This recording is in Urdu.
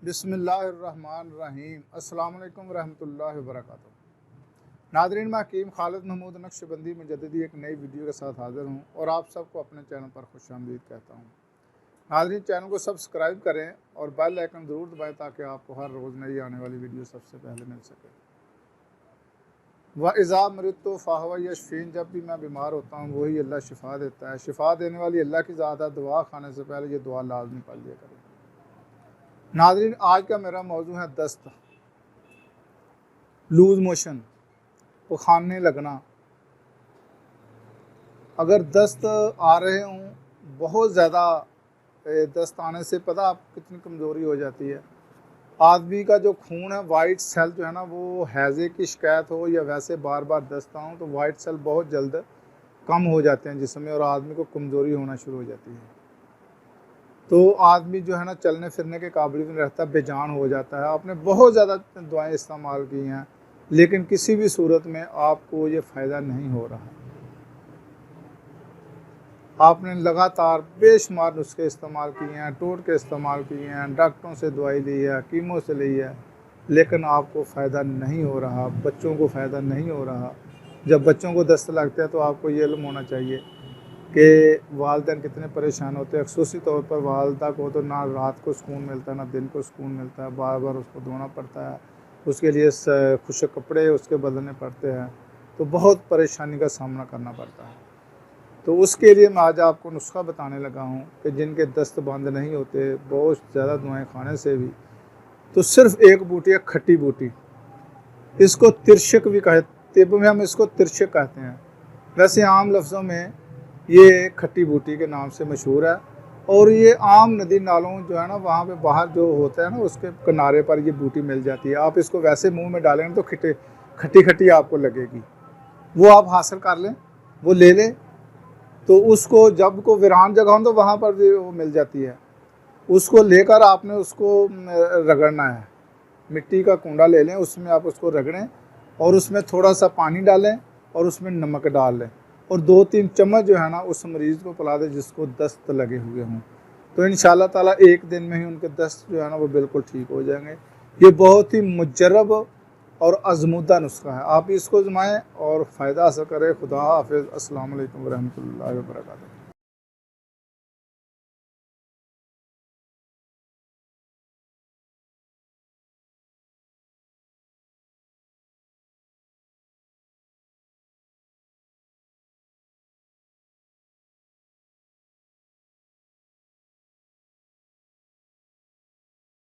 بسم اللہ الرحمن الرحیم۔ السلام علیکم ورحمۃ اللہ وبرکاتہ۔ ناظرین، میں حکیم خالد محمود نقشبندی مجددی ایک نئی ویڈیو کے ساتھ حاضر ہوں اور آپ سب کو اپنے چینل پر خوش آمدید کہتا ہوں۔ ناظرین، چینل کو سبسکرائب کریں اور بیل آئیکن ضرور دبائیں تاکہ آپ کو ہر روز نئی آنے والی ویڈیو سب سے پہلے مل سکے۔ وَإِذَا مَرِضْتُ فَهُوَ يَشْفِينِ، جب بھی میں بیمار ہوتا ہوں وہی اللہ شفا دیتا ہے۔ شفا دینے والی اللہ کی ذات ہے۔ دعا کھانے سے پہلے یہ دعا لازمی پڑھ لیا کریں۔ ناظرین، آج کا میرا موضوع ہے دست، لوز موشن، پخانے لگنا۔ اگر دست آ رہے ہوں، بہت زیادہ دست آنے سے پتہ آپ کتنی کمزوری ہو جاتی ہے۔ آدمی کا جو خون ہے، وائٹ سیل جو ہے نا، وہ ہیضے کی شکایت ہو یا ویسے بار بار دست آؤں تو وائٹ سیل بہت جلد کم ہو جاتے ہیں جسم میں اور آدمی کو کمزوری ہونا شروع ہو جاتی ہے۔ تو آدمی جو ہے نا چلنے پھرنے کے قابل نہیں رہتا، بے جان ہو جاتا ہے۔ آپ نے بہت زیادہ دعائیں استعمال کی ہیں لیکن کسی بھی صورت میں آپ کو یہ فائدہ نہیں ہو رہا۔ آپ نے لگاتار بے شمار نسخے استعمال کیے ہیں، ٹوٹکے استعمال کیے ہیں، ڈاکٹروں سے دوائی لی ہے، کیمو سے لی ہے، لیکن آپ کو فائدہ نہیں ہو رہا، بچوں کو فائدہ نہیں ہو رہا۔ جب بچوں کو دست لگتا ہے تو آپ کو یہ علم ہونا چاہیے کہ والدین کتنے پریشان ہوتے ہیں۔ خصوصی طور پر والدہ کو تو نہ رات کو سکون ملتا ہے نہ دن کو سکون ملتا ہے، بار بار اس کو دھونا پڑتا ہے، اس کے لیے خشک کپڑے اس کے بدلنے پڑتے ہیں، تو بہت پریشانی کا سامنا کرنا پڑتا ہے۔ تو اس کے لیے میں آج آپ کو نسخہ بتانے لگا ہوں کہ جن کے دست بند نہیں ہوتے بہت زیادہ دعائیں کھانے سے بھی، تو صرف ایک بوٹی ہے، کھٹی بوٹی، اس کو ترشک بھی کہتے، طب میں ہم اس کو ترشک کہتے ہیں، ویسے عام لفظوں میں یہ کھٹی بوٹی کے نام سے مشہور ہے۔ اور یہ عام ندی نالوں جو ہے نا وہاں پہ باہر جو ہوتا ہے نا اس کے کنارے پر یہ بوٹی مل جاتی ہے۔ آپ اس کو ویسے منہ میں ڈالیں تو کھٹی کھٹی آپ کو لگے گی، وہ آپ حاصل کر لیں، وہ لے لیں، تو اس کو جب کو ویران جگہ ہوں تو وہاں پر بھی وہ مل جاتی ہے۔ اس کو لے کر آپ نے اس کو رگڑنا ہے، مٹی کا کنڈا لے لیں، اس میں آپ اس کو رگڑیں اور اس میں تھوڑا سا پانی ڈالیں اور اس میں نمک ڈال لیں اور 2-3 چمچ جو ہے نا اس مریض کو پلا دیں جس کو دست لگے ہوئے ہوں، تو انشاءاللہ تعالیٰ ایک دن میں ہی ان کے دست جو ہے نا وہ بالکل ٹھیک ہو جائیں گے۔ یہ بہت ہی مجرب اور آزمودہ نسخہ ہے، آپ اس کو آزمائیں اور فائدہ حاصل کریں۔ خدا حافظ۔ السلام علیکم ورحمۃ اللہ وبرکاتہ۔